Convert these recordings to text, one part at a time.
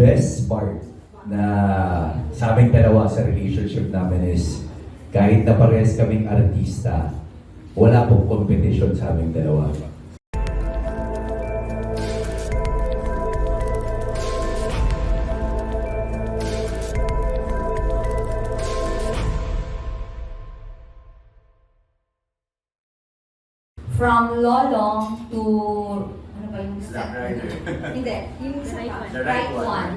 best part na sa aming dalawa sa relationship namin is kahit na parehas kaming artista, wala pong competition sa aming dalawa. From Lolong to, ano ba yung Black Rider. Hindi, yung isa pa, The right right one. one.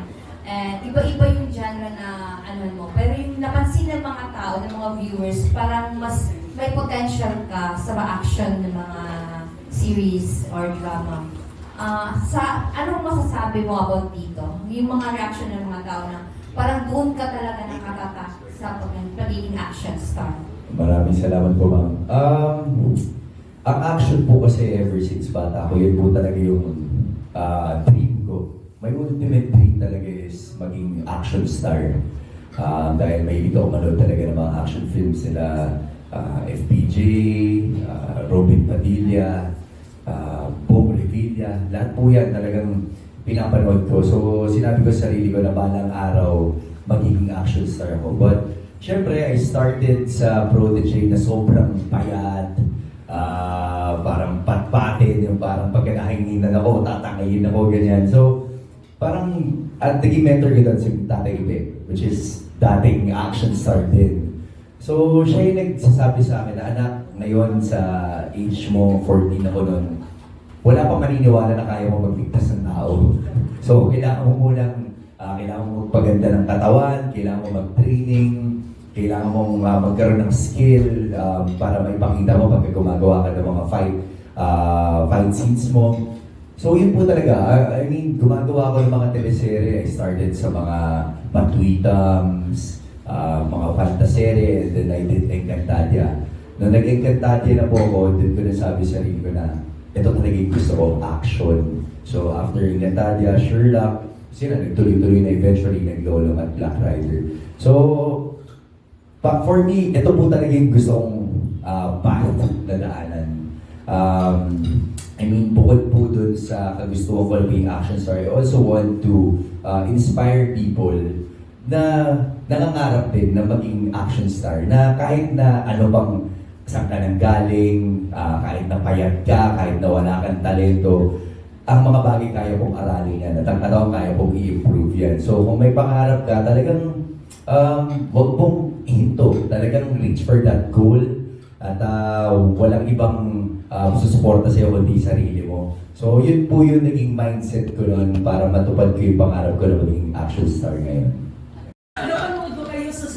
And iba-iba yung genre na ano mo. Pero yung napansin ng mga tao, ng mga viewers, parang mas may potential ka sa action ng mga series or drama. Anong masasabi mo about dito? Yung mga reaction ng mga tao na parang doon ka talaga nakatatak sa pagiging action star. Maraming salamat po, ma'am. Ang action po kasi ever since bata ko, yun po talaga yung dream ko. My ultimate dream talaga is maging action star. Dahil may ibig ako manood talaga ng mga action films nila, FPJ, Robin Padilla, Bong Revilla, lahat po yan talagang pinapanood ko. So sinabi ko sa sarili ko na balang araw magiging action star ako. But syempre, I started sa Prodigy na sobrang payat, parang patpatin, yung parang pagkakahinginan ako, tatangayin ako, ganyan. So, parang, at naging mentor ko doon si Tatay Ibe, which is dating action star din. So, siya yung nagsasabi sa akin na, anak, ngayon sa age mo, 14 ako noon, wala pang maniniwala na kaya mo magligtas ng tao. So, kailangan mo munang, kailangan mo magpaganda ng katawan, kailangan mo mag-training, kailangan mong magkaroon ng skill para maipakita mo pag gumagawa ka ng mga fight scenes mo. So yun po talaga, I mean, gumagawa ko ng mga teleserye. I started sa mga Patwitams, mga fantaserye, and then I did Encantadia. Nung nag-Encantadia na po ako, doon ko nasabi sa sarili ko na ito talaga yung gusto ko, action. So after Encantadia, Sherlock, sila nagtuloy-tuloy na eventually naglolong at Black Rider. So, for me, ito po talaga yung gusto kong path na daanan. I mean, bukod po dun sa kagustuhan ko na being action star, I also want to inspire people na nangangarap din na maging action star. Na kahit na ano bang saan ka nang galing, kahit na payat ka, kahit na wala kang talento, ang mga bagay kaya kong aralin yan at ang katawan kaya kong i-improve yan. So kung may pangarap ka, talagang huwag mong hinto, talagang reach for that goal at walang ibang susuporta sa'yo kundi sarili mo. So yun po yung naging mindset ko noon para matupad ko yung pangarap ko na maging action star ngayon. Napanood ba kayo sa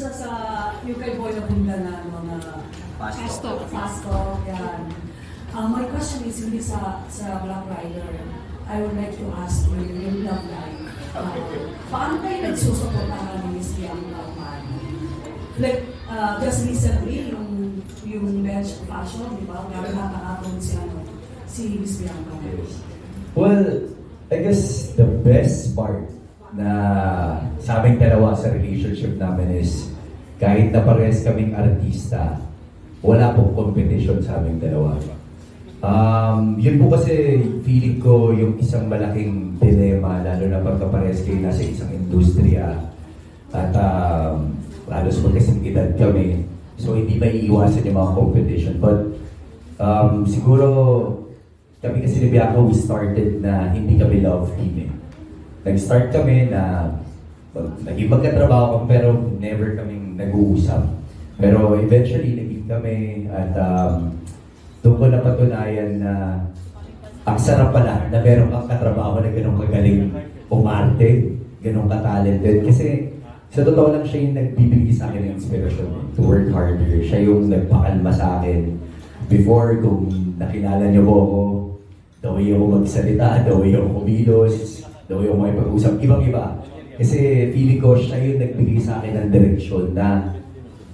yung kay Boy Abunda na mga Pasto, yan. My question is hindi sa Black Rider. I would like to ask you yung love life. Paano kayo nagsusuportahan ni Miss Bianca Umano? Like, just recently, yung bench fashion, di ba? Meron nakakapon si Miss Bianca. Well, I guess the best part na sa aming dalawa sa relationship namin is kahit na parehas kaming artista, wala pong competition sa aming dalawa. Yun po kasi feeling ko yung isang malaking dilema, lalo na pagkaparehas kayo nasa isang industriya at halos magkasing edad kami. So hindi may iiwasan yung mga competition. But siguro kami kasi ni Bianca, we started na hindi kami love team eh. Nag-start kami na naging magkatrabaho kami pero never kaming nag-uusap. Pero eventually naging kami at doon ko napatunayan na ang sarap pala na meron kang katrabaho na ganun kagaling umarte, ganun ka-talented. Kasi sa totoo lang siya yung nagbibigay sa akin ng inspirasyon to work harder. Siya yung nagpakalma sa akin. Before, kung nakilala niyo po ako, the way ako magsalita, the way ako kumilos, the way ako makipag-usap, ibang-iba. Kasi feeling ko siya yung nagbigay sa akin ng direksyon na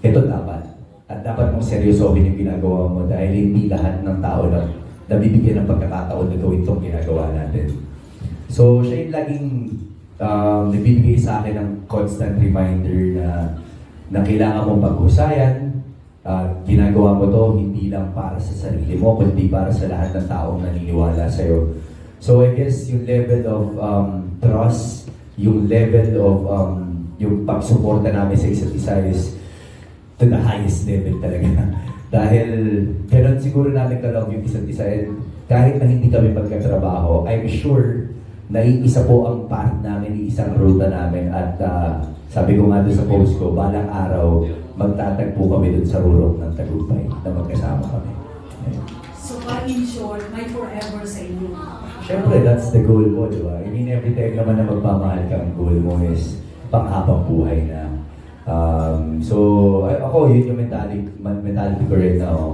ito dapat. At dapat mong seryosohin yung ginagawa mo dahil hindi lahat ng tao na nabibigyan ng pagkakataon na gawin itong ginagawa natin. So, siya yung laging nabibigay sa akin ng constant reminder na kailangan mong pag-husayan. Ginagawa mo to hindi lang para sa sarili mo, kundi para sa lahat ng taong naniniwala sa'yo. So, I guess yung level of trust yung level of yung pagsuporta namin sa isa't isa is to the highest level talaga. Dahil ganun siguro namin ka-love yung isa't isa. And kahit na hindi kami magkatrabaho, I'm sure na iisa po ang path namin, isang ruta namin. At sabi ko nga doon sa post ko, balang araw, magtatagpo kami doon sa rurok ng Tagumpay na magkasama kami. Ayun. So, in short, may forever sa inyo. Siyempre, that's the goal mo, di ba? I mean, every time naman na magpamahal ka, ang goal mo is panghabang buhay na. Ako, yun yung mentality ko right now.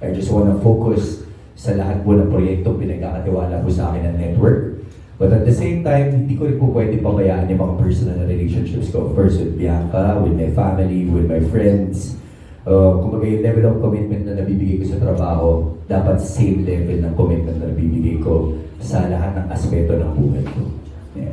I just wanna focus sa lahat po ng proyektong pinagkakatiwala po sa akin ng network. But at the same time, hindi ko rin po pwede pabayaan yung mga personal relationships ko. Of course, with Bianca, with my family, with my friends. Kumbaga yung level of commitment na nabibigay ko sa trabaho, dapat same level ng commitment na nabibigay ko sa lahat ng aspeto ng buhay ko. Yeah.